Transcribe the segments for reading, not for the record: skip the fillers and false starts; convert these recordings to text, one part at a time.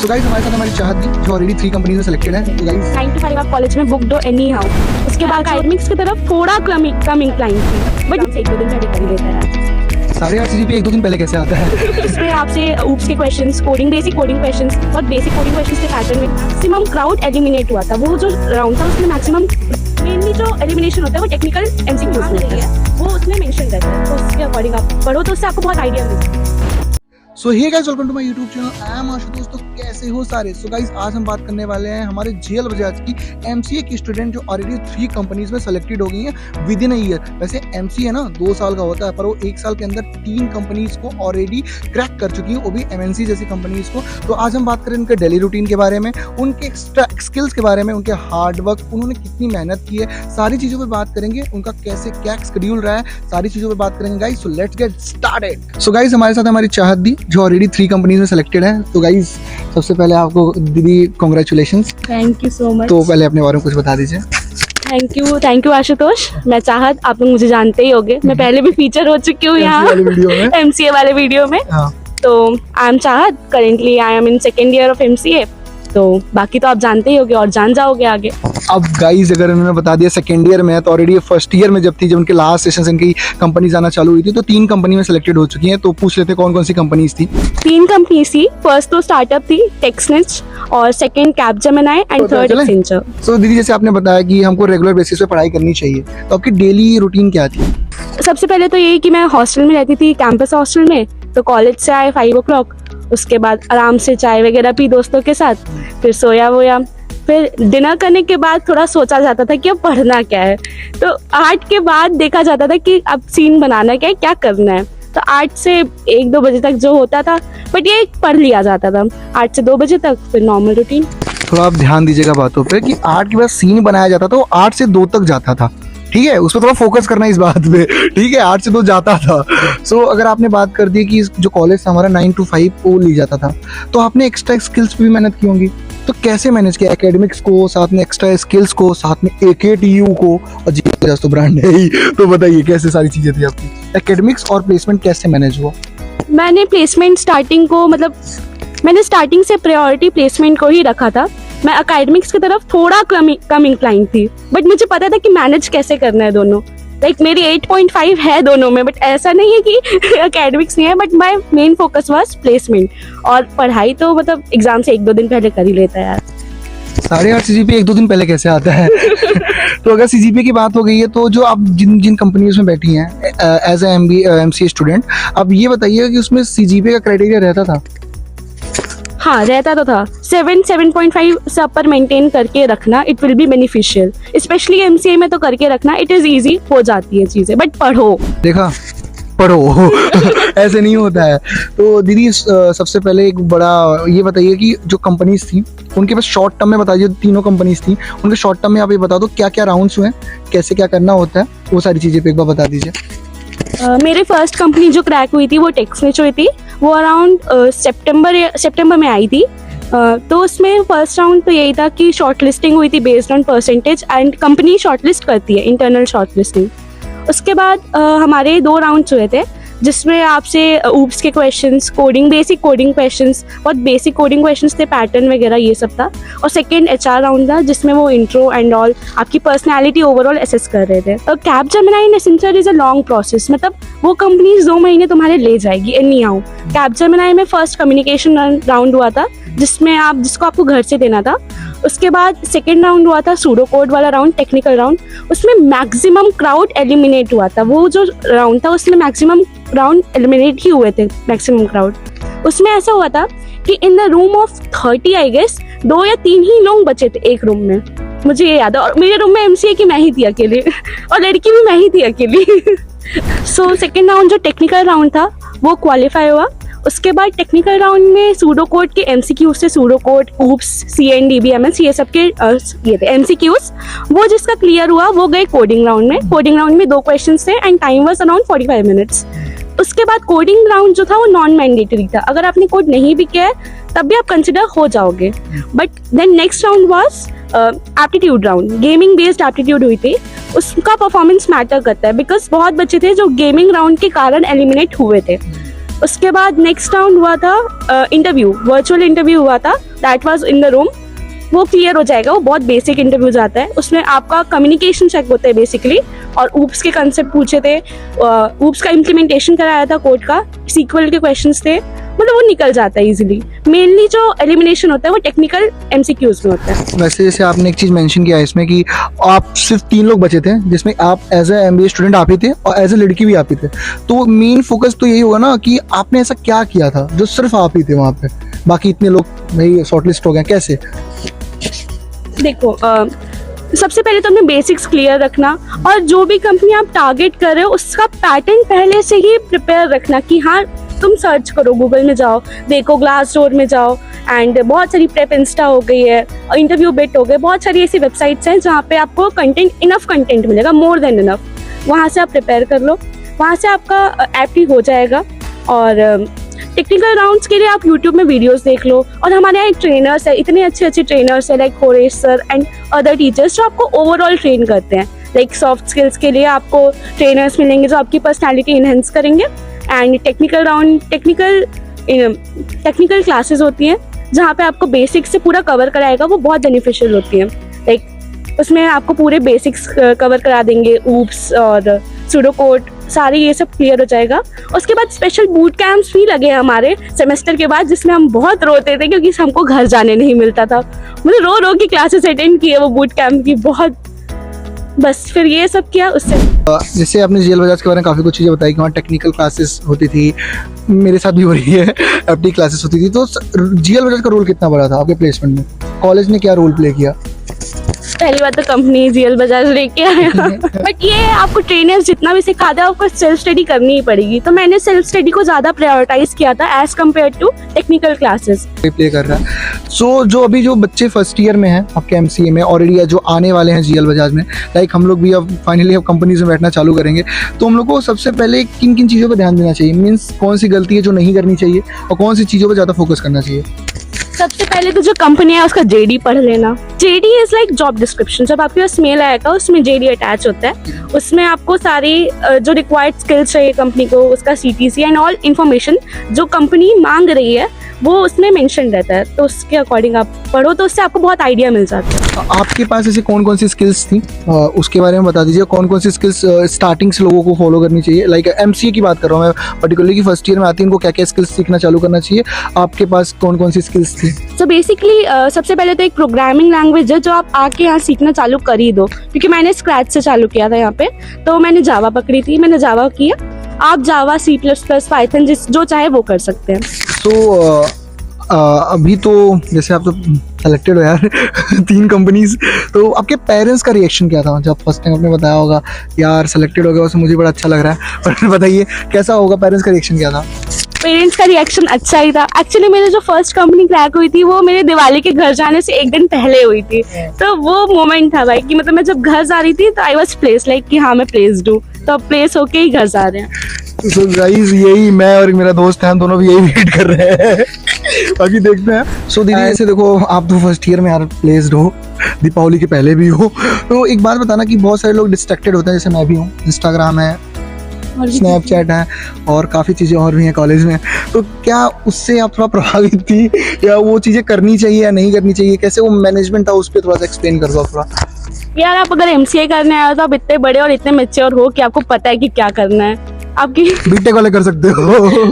So guys हमारे साथ हमारी चाहत थी जो ऑलरेडी 3 कंपनीज में सिलेक्टेड है। तो गाइस 9 to 5 आप कॉलेज में बुक दो एनी हाउ। उसके बाद एकेडमिक्स की तरफ थोड़ा कम इंक्लाइन थी, बट एक दो दिन पहले कर ही लेता है। 8.5 CGPA 1-2 दिन पहले कैसे आता है? इसमें आपसे ऊप्स के questions, coding basic coding questions, बहुत बेसिक कोडिंग क्वेश्चंस के पैटर्न में मैक्सिमम क्राउड एलिमिनेट हुआ था। वो जो राउंड था उसमें मैक्सिमम मेनली जो एलिमिनेशन होता है वो टेक्निकल एमसीक्यूज में होता है, वो उसमें मेंशन रहता है। तो उसके अकॉर्डिंग आप पढ़ो तो उससे आपको बहुत आइडिया मिलता है। So hey guys welcome to my YouTube channel. I am Ashutosh. तो कैसे हो सारे? सो गाइस आज हम बात करने वाले हैं हमारे जेएल बजाज की एमसीए की स्टूडेंट जो ऑलरेडी 3 कंपनीज में सेलेक्टेड हो गई हैं विद इन अ ईयर। वैसे एमसीए ना 2 साल का होता है, पर वो 1 साल के अंदर 3 कंपनीज को ऑलरेडी क्रैक कर चुकी हैं, वो भी एमएनसी जैसी कंपनीज को। तो आज हम बात करें उनके डेली रूटीन के बारे में, उनके एक्स्ट्रा स्किल्स के बारे में, उनके हार्डवर्क, उन्होंने कितनी मेहनत की है, सारी चीज़ों पर बात करेंगे। उनका कैसे क्या शेड्यूल रहा है, सारी चीज़ों पर बात करेंगे guys. So let's get started. So guys हमारे साथ हमारी चाहत दी जो ऑलरेडी 3 कंपनीज में सेलेक्टेड है। तो गाइस सबसे पहले आपको दीदी congratulations. Thank you so much. तो पहले अपने बारे में कुछ बता दीजिए। Thank you Ashutosh. मैं चाहत, आप लोग मुझे जानते ही होंगे, मैं पहले भी फीचर हो चुकी हूँ यहाँ एमसीए वाले वीडियो में। तो आई एम चाहत, currently I am in second year of MCA. तो बाकी तो आप जानते ही होगे और जान जाओगे आगे। अब गाइस अगर उन्होंने बता दिया सेकेंड ईयर में, तो ऑलरेडी फर्स्ट ईयर में जब उनके लास्ट सेशन इनकी कंपनीज आना चालू हुई थी, तो 3 कंपनी में सिलेक्टेड हो चुकी हैं। तो पूछ लेते कौन कौन सी कंपनीज थी? 3 कंपनीज थी। फर्स्ट तो स्टार्टअप थी टेक्सनिच, और second Capgemini and third Accenture. So दीदी जैसे आपने बताया कि हमको रेगुलर बेसिस पे पढ़ाई करनी चाहिए, तो आपकी डेली रूटीन क्या थी? सबसे पहले तो यही कि मैं हॉस्टल में रहती थी, कैंपस हॉस्टल में। तो कॉलेज से आए 5 o'clock, उसके बाद आराम से चाय वगैरह पी दोस्तों के साथ, फिर सोया वोया, फिर डिनर करने के बाद थोड़ा सोचा जाता था कि अब पढ़ना क्या है। तो 8 के बाद देखा जाता था कि अब सीन बनाना क्या है, क्या करना है। तो 8 से 1-2 बजे तक जो होता था, बट ये पढ़ लिया जाता था 8 से 2 बजे तक, फिर नॉर्मल रूटीन। थोड़ा आप ध्यान दीजिएगा बातों पे कि 8 के बाद सीन बनाया जाता था, वो 8 से 2 तक जाता था। ठीक है, उस पर थोड़ा फोकस करना इस बात पे। ठीक है, 8 से 2 जाता था। सो अगर आपने बात कर दी कि जो कॉलेज था हमारा 9 to 5 वो ली जाता था, तो आपने एक्स्ट्रा स्किल्स पे भी मेहनत की होंगी। तो कैसे मैनेज किया एकेडमिक्स को, साथ में एक्स्ट्रा स्किल्स को, साथ में AKTU को, और जी तो ब्रांड है ही। तो बताइए कैसे सारी चीजें थी आपकी, एकेडमिक्स और प्लेसमेंट कैसे मैनेज हुआ? मैंने प्लेसमेंट स्टार्टिंग को, मतलब मैंने स्टार्टिंग से प्रायोरिटी प्लेसमेंट को ही रखा था। मैं एकेडमिक्स की तरफ थोड़ा कम इंक्लाइन थी, बट मुझे पता था कि मैनेज कैसे करना है दोनों। लाइक मेरी 8.5 है दोनों में, बट ऐसा नहीं है कि एकेडमिक्स नहीं है, but my main focus was placement. और पढ़ाई तो मतलब एग्जाम से 1-2 दिन पहले कर ही लेता है यार। 8.5 CGPA 1-2 दिन पहले कैसे आता है? तो अगर CGPA की बात हो गई है, तो जो आप जिन कंपनीज में बैठी हैं एज ए MCA स्टूडेंट, अब ये बताइए कि उसमें CGPA का क्राइटेरिया रहता था? हाँ, रहता तो था। 7.5 से ऊपर मेंटेन करके रखना, it will be beneficial. Specially MCA में तो करके रखना, इट इज इजी, हो जाती है चीजें, बट पढ़ो। देखा, पढ़ो। ऐसे नहीं होता है। तो दीदी सबसे पहले एक बड़ा ये बताइए कि जो कंपनीज थी उनके पास शॉर्ट टर्म में बताइए, तीनों कंपनीज थी, उनके शॉर्ट टर्म में आप ये बता दो क्या क्या राउंड्स हुए, कैसे क्या करना होता है, वो सारी चीजें पे एक बार बता दीजिए। मेरे फर्स्ट कंपनी जो क्रैक हुई थी वो टेक्सनिच हुई थी। वो अराउंड सितंबर में आई थी। तो उसमें फर्स्ट राउंड तो यही था कि शॉर्ट लिस्टिंग हुई थी based on percentage, and company short list करती है, इंटरनल शॉर्ट लिस्टिंग। उसके बाद हमारे 2 राउंड्स हुए थे, जिसमें आपसे ऊप्स के questions, coding basic coding questions, बहुत बेसिक कोडिंग क्वेश्चंस थे, पैटर्न वगैरह ये सब था। और सेकंड HR राउंड था, जिसमें वो इंट्रो एंड ऑल आपकी पर्सनालिटी ओवरऑल असेस कर रहे थे। और Capgemini and Accenture is a long process, मतलब वो कंपनीज 2 महीने तुम्हारे ले जाएगी एनी हाउ। कैपजेमिनी में फर्स्ट कम्युनिकेशन राउंड हुआ था, जिसको आपको घर से देना था। उसके बाद सेकेंड राउंड हुआ था सूडो कोड वाला राउंड, टेक्निकल राउंड। उसमें मैक्सिमम क्राउड एलिमिनेट हुआ था। वो जो राउंड था उसमें मैक्सिमम राउंड एलिमिनेट ही हुए थे, मैक्सिमम क्राउड। उसमें ऐसा हुआ था कि in the room of 30 I guess 2 या 3 ही लोग बचे थे एक रूम में, मुझे ये याद है। और मेरे रूम में एमसीए की मैं ही थी अकेली और लड़की भी मैं ही थी अकेली। सो सेकेंड राउंड जो टेक्निकल राउंड था वो क्वालिफाई हुआ। उसके बाद टेक्निकल राउंड में सूडो कोड के MCQs से सूडो कोड, ऊप्स, CNDBMS ये सब के ये थे MCQs। वो जिसका क्लियर हुआ वो गए कोडिंग राउंड में। कोडिंग राउंड में 2 क्वेश्चंस थे and time was around 45 minutes. उसके बाद कोडिंग राउंड जो था वो नॉन मैंडेटरी था, अगर आपने कोड नहीं भी किया है तब भी आप कंसिडर हो जाओगे। But then next round was aptitude round, gaming based aptitude हुई थी। उसका परफॉर्मेंस मैटर करता है, बिकॉज बहुत बच्चे थे जो गेमिंग राउंड के कारण एलिमिनेट हुए थे। उसके बाद नेक्स्ट राउंड हुआ था इंटरव्यू, वर्चुअल इंटरव्यू हुआ था, that was in the room. वो क्लियर हो जाएगा, वो बहुत बेसिक इंटरव्यू जाता है, उसमें आपका कम्युनिकेशन चेक होता है बेसिकली, और ऊप्स के कंसेप्ट पूछे थे, ऊप्स का इम्प्लीमेंटेशन कराया था कोड का, सीक्वल के क्वेश्चंस थे, मतलब वो निकल जाता है इजीली। मेनली जो एलिमिनेशन होता है वो टेक्निकल एमसीक्यूज में होता है। वैसे जैसे आपने एक चीज़ मेंशन किया है इसमें कि आप सिर्फ 3 लोग बचे थे, जिसमें आप एज ए एमबीए स्टूडेंट आप ही थे और एज ए लड़की भी आप ही थे, तो मेन फोकस तो यही होगा ना कि आपने ऐसा क्या किया था जो सिर्फ आप ही थे वहाँ पे, बाकी इतने लोग भाई शॉर्टलिस्ट हो गए कैसे? देखो सबसे पहले तो हमें बेसिक्स क्लियर रखना, और जो भी कंपनी आप टारगेट कर रहे हो उसका पैटर्न पहले से ही प्रिपेयर रखना कि हाँ तुम सर्च करो, गूगल में जाओ, देखो, ग्लासडोर में जाओ, एंड बहुत सारी प्रेप इंस्टा हो गई है, इंटरव्यू बिट हो गए, बहुत सारी ऐसी वेबसाइट्स हैं जहाँ पे आपको कंटेंट, इनफ कंटेंट मिलेगा, मोर देन इनफ। वहाँ से आप प्रिपेयर कर लो, वहाँ से आपका एप्टी हो जाएगा। और टेक्निकल राउंड्स के लिए आप यूट्यूब में वीडियोस देख लो, और हमारे यहाँ एक ट्रेनर्स है, इतने अच्छे अच्छे ट्रेनर्स है like Horesh sir and other teachers, जो आपको ओवरऑल ट्रेन करते हैं। लाइक सॉफ्ट स्किल्स के लिए आपको ट्रेनर्स मिलेंगे जो आपकी पर्सनालिटी इनहेंस करेंगे, and technical round, technical classes होती हैं जहाँ पे आपको बेसिक्स से पूरा कवर कराएगा, वो बहुत बेनिफिशियल होती है। लाइक उसमें आपको पूरे बेसिक्स कवर करा देंगे, ऊप्स और सूडो कोड, सारे ये सब क्लियर हो जाएगा। उसके बाद स्पेशल बूट कैंप्स भी लगे हमारे सेमेस्टर के बाद, जिसमें हम बहुत रोते थे क्योंकि हमको घर जाने नहीं मिलता था, मतलब रो रो की क्लासेस अटेंड किए वो बूट कैंप की, बहुत, बस फिर ये सब किया। उससे जैसे आपने जीएल बजाज के बारे में काफ़ी कुछ चीज़ें बताई कि वहाँ टेक्निकल क्लासेस होती थी, मेरे साथ भी हो रही है, एफडी क्लासेस होती थी, तो जीएल बजाज का रोल कितना बड़ा था आपके प्लेसमेंट में? कॉलेज ने क्या रोल प्ले किया? पहली बात तो कंपनी जीएल बजाज लेके आया, बट ये आपको ट्रेनर्स जितना भी सिखाते हैं आपको सेल्फ स्टडी करनी ही पड़ेगी, तो मैंने सेल्फ स्टडी को ज़्यादा प्रायोरिटाइज किया था as compare to technical classes. Play कर रहा है। सो जो अभी जो बच्चे फर्स्ट ईयर में हैं आपके एमसीए में ऑलरेडी, या जो आने वाले हैं जीएल बजाज में, लाइक हम लोग भी अब फाइनली अब कंपनीज में बैठना चालू करेंगे, तो हम लोग को सबसे पहले किन किन चीज़ों पर ध्यान देना चाहिए? मीन्स कौन सी गलती है जो नहीं करनी चाहिए और कौन सी चीज़ों पर ज़्यादा फोकस करना चाहिए? सबसे पहले तो जो कंपनी है उसका जेडी पढ़ लेना। JD is like job description, जब आपके पास मेल आएगा उसमें जेडी अटैच होता है, उसमें आपको सारी जो रिक्वायर्ड स्किल्स चाहिए कंपनी को, उसका सीटीसी एंड ऑल इन्फॉर्मेशन जो कंपनी मांग रही है वो उसमें मेंशन रहता है, तो उसके अकॉर्डिंग आप पढ़ो, तो उससे आपको बहुत आइडिया मिल जाता है। आपके पास ऐसे कौन कौन सी स्किल्स थी उसके बारे में बता दीजिए, कौन कौन सी स्किल्स स्टार्टिंग से लोगों को फॉलो करनी चाहिए? लाइक एमसीए की बात कर रहा हूँ मैं पर्टिकुलरली, कि फर्स्ट ईयर में आती है उनको क्या क्या स्किल्स सीखना चालू करना चाहिए, आपके पास कौन कौन सी स्किल्स थी? तो बेसिकली सबसे पहले तो एक प्रोग्रामिंग लैंग्वेज है जो आप आके यहाँ सीखना चालू कर ही दो, क्योंकि मैंने स्क्रैच से चालू किया था यहाँ पे, तो मैंने जावा पकड़ी थी, मैंने जावा किया। आप जावा, सी प्लस प्लस, पाइथन, जो चाहे वो कर सकते हैं। तो अभी तो जैसे आप तो सेलेक्टेड हो यार 3 कंपनीज, तो आपके पेरेंट्स का रिएक्शन क्या था जब फर्स्ट टाइम आपने बताया होगा यार सेलेक्टेड हो गया, उससे मुझे बड़ा अच्छा लग रहा है, पर बताइए कैसा होगा, पेरेंट्स का रिएक्शन क्या था? पेरेंट्स का रिएक्शन अच्छा ही था। एक्चुअली मेरी जो फर्स्ट कंपनी क्रैक हुई थी वो मेरे दिवाली के घर जाने से एक दिन पहले हुई थी, तो वो मोमेंट था भाई कि मतलब मैं जब घर जा रही थी तो आई वाज प्लेस लाइक कि हाँ मैं प्लेस्ड हूँ, तो अब प्लेस होके ही घर जा रहे हैं। तो गाइस यही मैं और मेरा दोस्त है, हम दोनों भी यही वेट कर रहे हैं बाकी देखते हैं। सो दीदी ऐसे देखो आप तो फर्स्ट ईयर में यार प्लेस्ड हो, दीपावली के पहले भी हो, तो एक बात बताना कि बहुत सारे लोग डिस्ट्रैक्टेड होते हैं, जैसे मैं भी हूँ, इंस्टाग्राम है, स्नैपचैट है और काफ़ी चीज़ें और भी हैं कॉलेज में, तो क्या उससे आप थोड़ा प्रभावित थी या वो चीज़ें करनी चाहिए या नहीं करनी चाहिए, कैसे वो मैनेजमेंट था उस पर थोड़ा सा एक्सप्लेन कर दो थोड़ा। यार आप अगर एमसीए करने आए हो तो आप इतने बड़े और इतने मैच्योर हो कि आपको पता है कि क्या करना है। आपकी बीटेक वाले कर सकते हो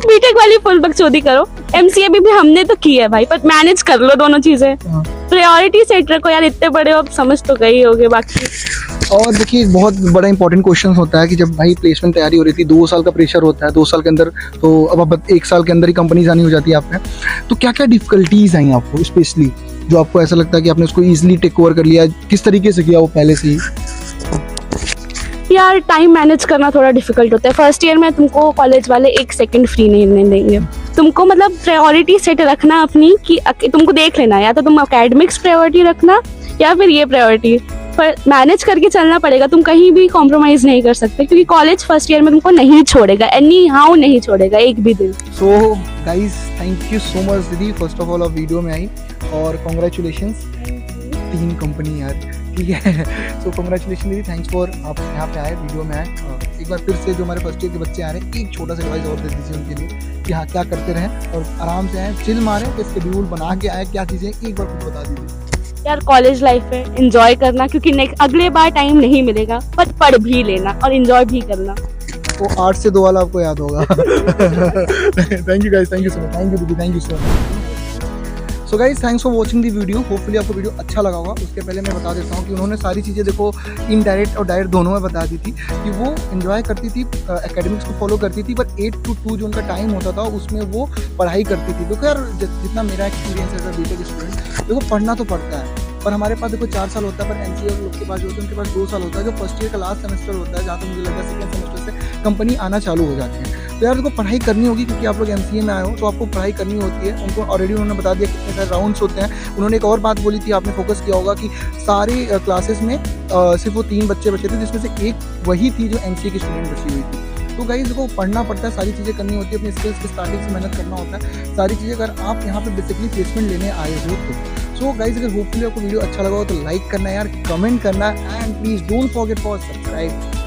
बीटेक वाली फुल बकचोदी करो, एमसीए भी हमने तो की है भाई, पर मैनेज कर लो दोनों चीजें, प्रायोरिटी सेट रखो यार, इतने बड़े हो आप समझ तो गए होगे। बाकी और देखिए बहुत बड़ा इंपॉर्टेंट क्वेश्चन होता है कि जब भाई प्लेसमेंट तैयारी हो रही थी, 2 साल का प्रेशर होता है, 2 साल के अंदर, तो अब 1 साल के अंदर ही कंपनी आनी हो जाती है आप पे, तो क्या क्या डिफिकल्टीज आई आपको स्पेशली, जो आपको ऐसा लगता है कि आपने उसको ईजिली टेक ओवर कर लिया, किस तरीके से किया वो पहले से ही? यार टाइम मैनेज करना थोड़ा डिफिकल्ट होता है। फर्स्ट ईयर में तुमको कॉलेज वाले 1 सेकंड फ्री नहीं देंगे, तुमको मतलब प्रायोरिटी सेट रखना अपनी कि तुमको देख लेना, या तो तुम एकेडमिक्स प्रायोरिटी रखना या फिर ये प्रायोरिटी, पर मैनेज करके चलना पड़ेगा, तुम कहीं भी कॉम्प्रोमाइज़ नहीं कर सकते, क्योंकि कॉलेज फर्स्ट ईयर में तुमको नहीं छोड़ेगा, एनी हाउ नहीं छोड़ेगा एक भी दिन। So guys thank you so much दीदी, फर्स्ट ऑफ ऑल आप वीडियो में आई और कॉन्ग्रेचुलेशंस, 3 कंपनी यार, ठीक है। सो कॉन्ग्रेचुलेशन दीदी, थैंक्स फॉर आप यहाँ पे आए, वीडियो में आए। एक बार फिर से जो हमारे फर्स्ट ईयर के बच्चे आ रहे हैं, एक छोटा सा एडवाइस और दे दीजिए उनके लिए कि हाँ क्या करते रहें और आराम से आएँ, चिल मारें, कि शेड्यूल बना के आए, क्या चीज़ें एक बार खुद बता दीजिए। यार कॉलेज लाइफ है, एंजॉय करना, क्योंकि नेक्स्ट अगले बार टाइम नहीं मिलेगा, पर पढ़ भी लेना और एंजॉय भी करना। वो 8 से 2 वाला आपको याद होगा। Thank you guys, thank you so much, thank you दीदी, thank you so much. So guys thanks for watching the video, hopefully आपको वीडियो अच्छा लगा होगा। उसके पहले मैं बता देता हूँ कि उन्होंने सारी चीज़ें देखो इनडायरेक्ट और डायरेक्ट दोनों में बता दी थी कि वो एंजॉय करती थी, एकेडमिक्स को फॉलो करती थी, पर 8 to 2 जो उनका टाइम होता था उसमें वो पढ़ाई करती थी। देखो यार जितना मेरा एक्सपीरियंस है बीटेक स्टूडेंट, देखो पढ़ना तो पड़ता है, पर हमारे पास देखो 4 साल होता है, पर एमसीए लोग के पास जो होता है उनके पास 2 साल होता है। जो फर्स्ट ईयर का लास्ट सेमेस्टर होता है, जहाँ तक मुझे लगता है सेकंड सेमेस्टर से कंपनी आना चालू हो जाती है। तो यार देखो पढ़ाई करनी होगी, क्योंकि आप लोग एमसीए में आए हो तो आपको पढ़ाई करनी होती है। उनको ऑलरेडी उन्होंने बता दिया कितने सारे राउंड्स होते हैं। उन्होंने एक और बात बोली थी, आपने फोकस किया होगा कि सारे क्लासेस में सिर्फ वो 3 बच्चे बचे थे, जिसमें से एक वही थी जो एमसीए की स्टूडेंट बची हुई थी। तो गाइस देखो पढ़ना पड़ता है, सारी चीज़ें करनी होती है, अपनी स्किल्स की स्टार्टिंग से मेहनत करना होता है, सारी चीज़ें अगर आप यहाँ पे बेसिकली प्लेसमेंट लेने आए हो तो। सो गाइस अगर होपफुली आपको वीडियो अच्छा लगा हो तो लाइक करना है यार, कमेंट करना है, and please don't forget for subscribe.